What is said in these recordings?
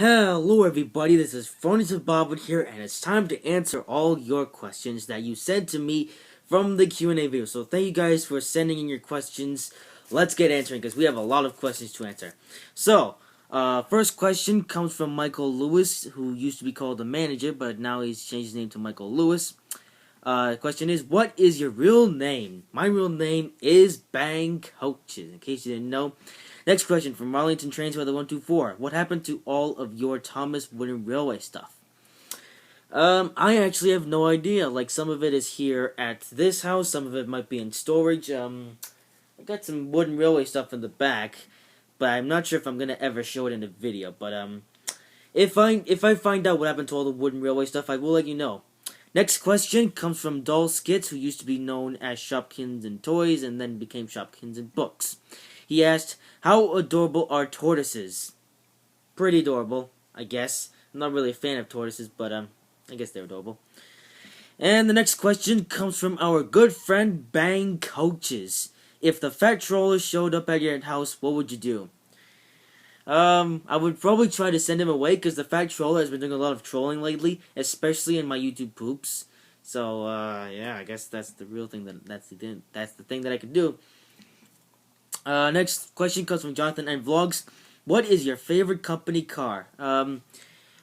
Hello everybody, this is Furniture Bob here, and it's time to answer all your questions that you sent to me from the Q&A video. So thank you guys for sending in your questions. Let's get answering, because we have a lot of questions to answer. So, first question comes from Michael Lewis, who used to be called the manager, but now he's changed his name to Michael Lewis. Question is, what is your real name? My real name is Bang Coaches, in case you didn't know. Next question from Arlington Trains Weather 124. What happened to all of your Thomas Wooden Railway stuff? I actually have no idea. Like, some of it is here at this house, some of it might be in storage. I got some wooden railway stuff in the back, but I'm not sure if I'm gonna ever show it in a video. But if I find out what happened to all the wooden railway stuff, I will let you know. Next question comes from Doll Skits, who used to be known as Shopkins and Toys and then became Shopkins and Books. He asked, how adorable are tortoises? Pretty adorable, I guess. I'm not really a fan of tortoises, but I guess they're adorable. And the next question comes from our good friend Bang Coaches. If the fat troller showed up at your house, what would you do? I would probably try to send him away, because the fat troller has been doing a lot of trolling lately, especially in my YouTube poops. So, yeah, I guess that's the real thing, that's the thing that I could do. Next question comes from Jonathan and Vlogs. What is your favorite company car? Well,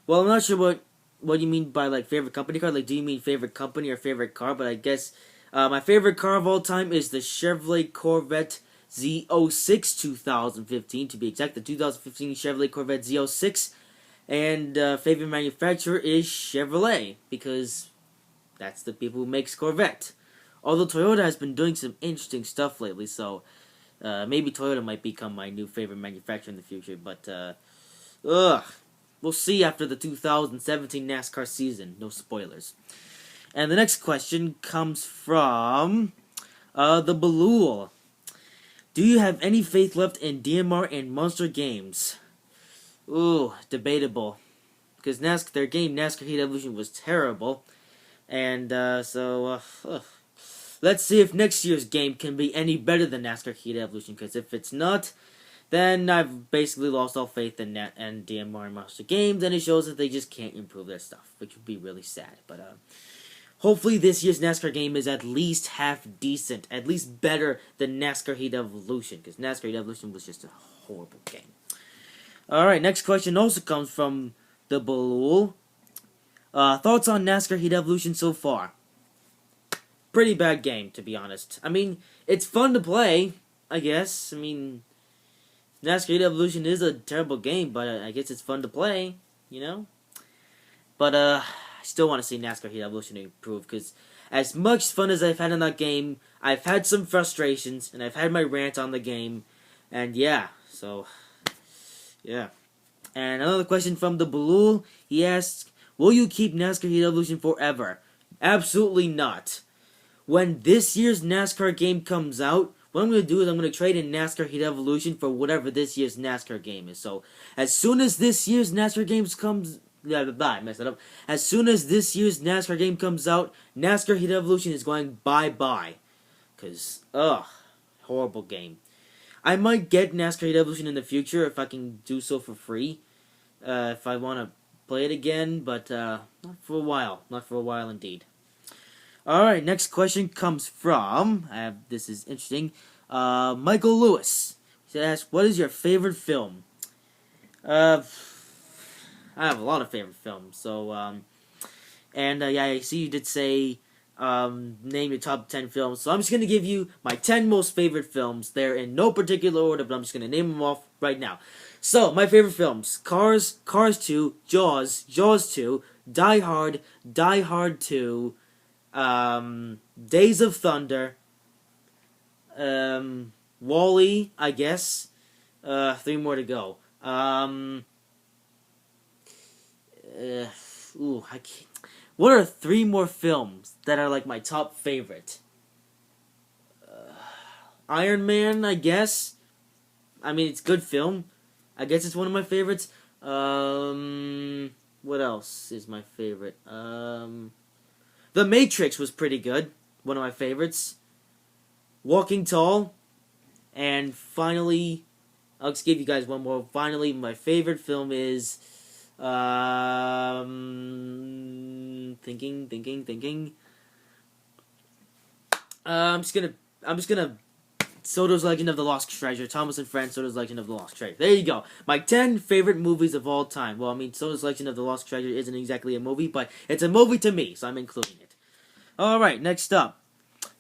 I'm not sure what you mean by, like, favorite company car. Like, do you mean favorite company or favorite car? But I guess, my favorite car of all time is the Chevrolet Corvette Z06 2015, to be exact, the 2015 Chevrolet Corvette Z06. And, favorite manufacturer is Chevrolet, because that's the people who makes Corvette. Although Toyota has been doing some interesting stuff lately, so maybe Toyota might become my new favorite manufacturer in the future, but, we'll see after the 2017 NASCAR season. No spoilers. And the next question comes from, the Balul. Do you have any faith left in DMR and Monster Games? Ooh, debatable. Because their game, NASCAR Heat Evolution, was terrible. And, let's see if next year's game can be any better than NASCAR Heat Evolution, because if it's not, then I've basically lost all faith in DMR and Monster Games, and it shows that they just can't improve their stuff, which would be really sad. But hopefully this year's NASCAR game is at least half decent, at least better than NASCAR Heat Evolution, because NASCAR Heat Evolution was just a horrible game. Alright, next question also comes from the Balul. Thoughts on NASCAR Heat Evolution so far? Pretty bad game, to be honest. I mean, it's fun to play, I guess. I mean, NASCAR Heat Evolution is a terrible game, but I guess it's fun to play, you know? But, I still want to see NASCAR Heat Evolution improve, because as much fun as I've had in that game, I've had some frustrations, and I've had my rant on the game, and yeah, so, yeah. And another question from the Balul, he asks, will you keep NASCAR Heat Evolution forever? Absolutely not. When this year's NASCAR game comes out, what I'm going to do is I'm going to trade in NASCAR Heat Evolution for whatever this year's NASCAR game is. So, as soon as this year's NASCAR game comes... I messed it up. As soon as this year's NASCAR game comes out, NASCAR Heat Evolution is going bye-bye. Because, horrible game. I might get NASCAR Heat Evolution in the future if I can do so for free. If I want to play it again, but not for a while. Not for a while indeed. Alright, next question comes from, this is interesting, Michael Lewis. He asks, what is your favorite film? I have a lot of favorite films, so, yeah, I see you did say, name your top 10 films, so I'm just going to give you my 10 most favorite films. They're in no particular order, but I'm just going to name them off right now. So, my favorite films, Cars, Cars 2, Jaws, Jaws 2, Die Hard, Die Hard 2, Days of Thunder, Wall-E, I guess, 3 more to go, I can't, what are 3 more films that are, like, my top favorite? Iron Man, I guess, I mean, it's a good film, I guess it's one of my favorites, what else is my favorite, The Matrix was pretty good. One of my favorites. Walking Tall. And finally, I'll just give you guys one more. Finally, my favorite film is Thinking. I'm just gonna Soto's Legend of the Lost Treasure. Thomas and Friends, Soto's Legend of the Lost Treasure. There you go. My 10 favorite movies of all time. Well, I mean, Soto's Legend of the Lost Treasure isn't exactly a movie, but it's a movie to me, so I'm including it. Alright, next up.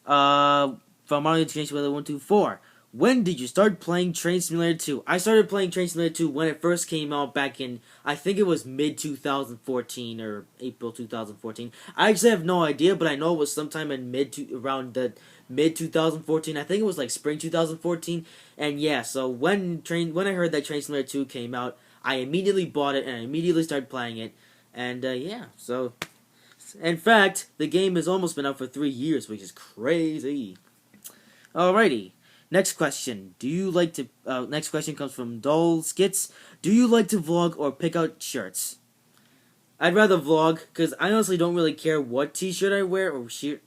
From Arlington Train Simulator 124. When did you start playing Train Simulator 2? I started playing Train Simulator 2 when it first came out back in, I think it was mid-2014 or April 2014. I actually have no idea, but I know it was sometime in around the mid-2014. I think it was like spring 2014. And yeah, so when I heard that Train Simulator 2 came out, I immediately bought it and I immediately started playing it. And yeah, so in fact, the game has almost been out for 3 years, which is crazy. Alrighty. Next question. Next question comes from Dull Skits. Do you like to vlog or pick out shirts? I'd rather vlog, because I honestly don't really care what t-shirt I wear, or shirt,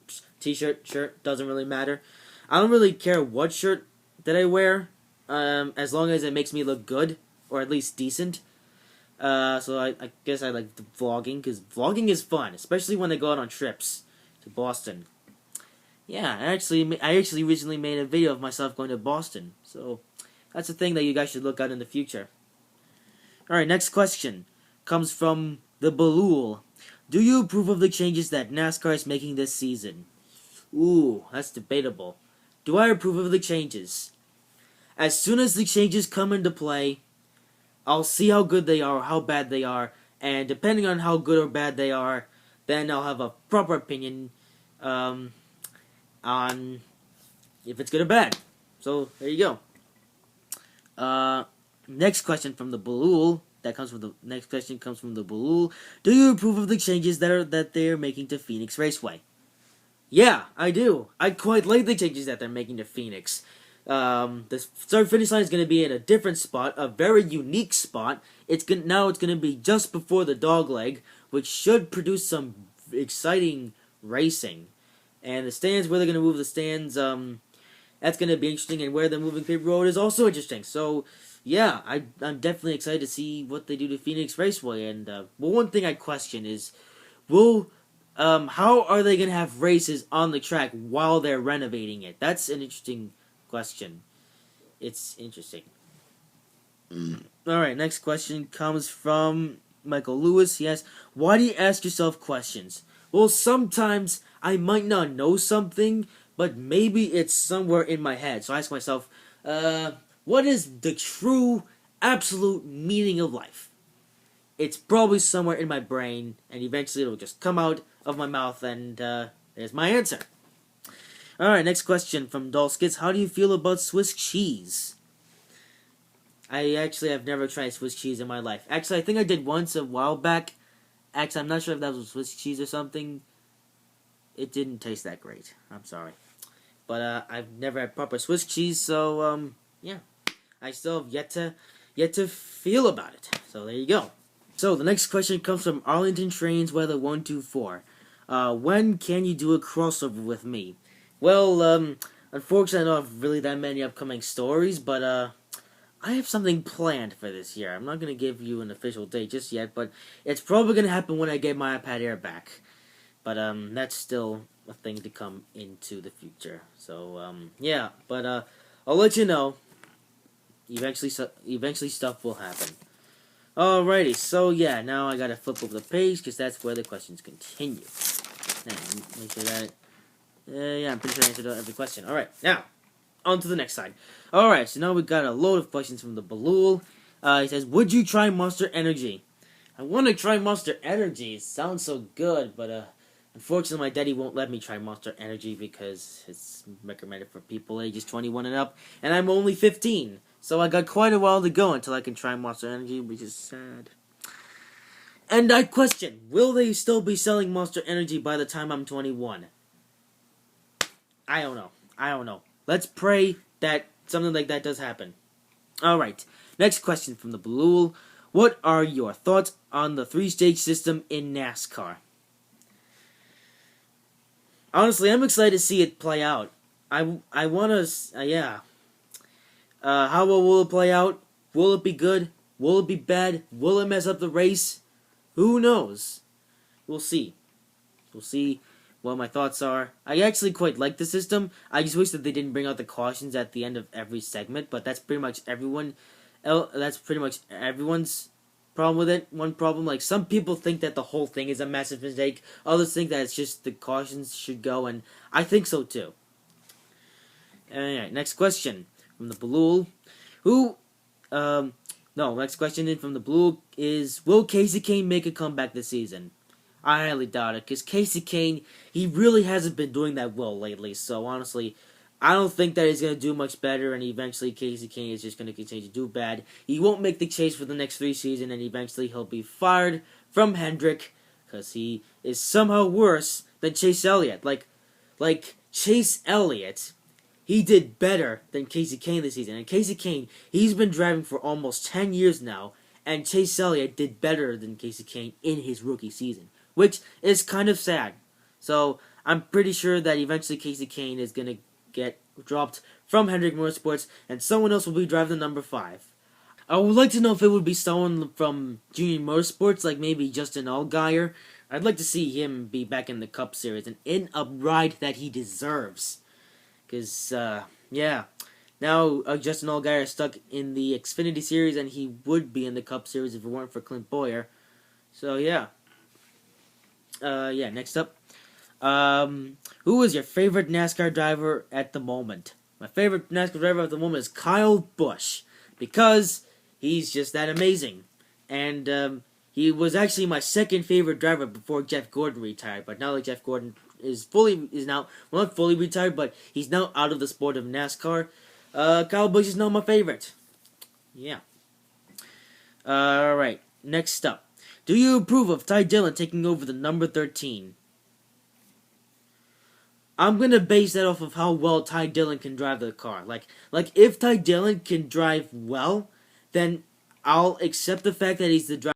doesn't really matter. I don't really care what shirt that I wear, as long as it makes me look good, or at least decent. So I guess I like the vlogging, because vlogging is fun, especially when I go out on trips to Boston. Yeah, I actually recently made a video of myself going to Boston, so that's a thing that you guys should look at in the future. Alright, next question comes from the Balul. Do you approve of the changes that NASCAR is making this season? Ooh, that's debatable. Do I approve of the changes? As soon as the changes come into play, I'll see how good they are or how bad they are, and depending on how good or bad they are, then I'll have a proper opinion, on if it's good or bad. So there you go. Next question from the Balul. Next question comes from the Balul. Do you approve of the changes that they're making to Phoenix Raceway? Yeah, I do. I quite like the changes that they're making to Phoenix. The start finish line is going to be in a different spot, a very unique spot. Now it's going to be just before the dogleg, which should produce some exciting racing. And the stands, where they're going to move the stands, that's going to be interesting. And where they're moving Paper Road is also interesting. So, yeah, I'm definitely excited to see what they do to Phoenix Raceway. And one thing I question is, how are they going to have races on the track while they're renovating it? That's an interesting question. It's interesting. Alright, next question comes from Michael Lewis. He asks, why do you ask yourself questions? Well, sometimes I might not know something, but maybe it's somewhere in my head. So I ask myself, what is the true, absolute meaning of life? It's probably somewhere in my brain, and eventually it'll just come out of my mouth, and there's my answer. Alright, next question from Dolskits. How do you feel about Swiss cheese? I actually have never tried Swiss cheese in my life. Actually, I think I did once a while back. Actually, I'm not sure if that was Swiss cheese or something. It didn't taste that great. I'm sorry. But I've never had proper Swiss cheese, so yeah. I still have yet to feel about it. So there you go. So the next question comes from Arlington Trains Weather 124. When can you do a crossover with me? Well, unfortunately, I don't have really that many upcoming stories, but I have something planned for this year. I'm not going to give you an official date just yet, but it's probably going to happen when I get my iPad Air back. But that's still a thing to come into the future. So yeah, but I'll let you know. Eventually stuff will happen. Alrighty, so yeah, now I gotta flip over the page because that's where the questions continue. Now, make sure that. Yeah, I'm pretty sure I answered every question. Alright, now on to the next side. Alright, so now we've got a load of questions from the Balul. He says, would you try Monster Energy? I want to try Monster Energy. It sounds so good, but unfortunately my daddy won't let me try Monster Energy because it's recommended for people ages 21 and up, and I'm only 15. So I got quite a while to go until I can try Monster Energy, which is sad. And I question, will they still be selling Monster Energy by the time I'm 21? I don't know. Let's pray that something like that does happen. Alright, next question from the Balul. What are your thoughts on the 3-stage system in NASCAR? Honestly, I'm excited to see it play out. I want to, yeah. How will it play out? Will it be good? Will it be bad? Will it mess up the race? Who knows? We'll see. We'll see what my thoughts are. I actually quite like the system. I just wish that they didn't bring out the cautions at the end of every segment, but that's pretty much everyone. That's pretty much everyone's problem with it. One problem, like some people think that the whole thing is a massive mistake. Others think that it's just the cautions should go, and I think so too. Alright, next question from the Blue. Next question from the Blue is, will Kasey Kahne make a comeback this season? I highly doubt it, because Kasey Kahne, he really hasn't been doing that well lately, so honestly, I don't think that he's going to do much better, and eventually Kasey Kahne is just going to continue to do bad. He won't make the chase for the next 3 seasons, and eventually he'll be fired from Hendrick, because he is somehow worse than Chase Elliott. Like Chase Elliott, he did better than Kasey Kahne this season, and Kasey Kahne, he's been driving for almost 10 years now, and Chase Elliott did better than Kasey Kahne in his rookie season, which is kind of sad. So I'm pretty sure that eventually Kasey Kahne is going to get dropped from Hendrick Motorsports, and someone else will be driving the number 5. I would like to know if it would be someone from Junior Motorsports, like maybe Justin Allgaier. I'd like to see him be back in the Cup Series and in a ride that he deserves. Because, now Justin Allgaier is stuck in the Xfinity Series, and he would be in the Cup Series if it weren't for Clint Bowyer. So, yeah. Next up. Who is your favorite NASCAR driver at the moment? My favorite NASCAR driver at the moment is Kyle Busch, because he's just that amazing. And he was actually my second favorite driver before Jeff Gordon retired, but now that Jeff Gordon not fully retired, but he's now out of the sport of NASCAR, Kyle Busch is now my favorite. Yeah. Alright, next up. Do you approve of Ty Dillon taking over the number 13? I'm going to base that off of how well Ty Dillon can drive the car. Like if Ty Dillon can drive well, then I'll accept the fact that he's the driver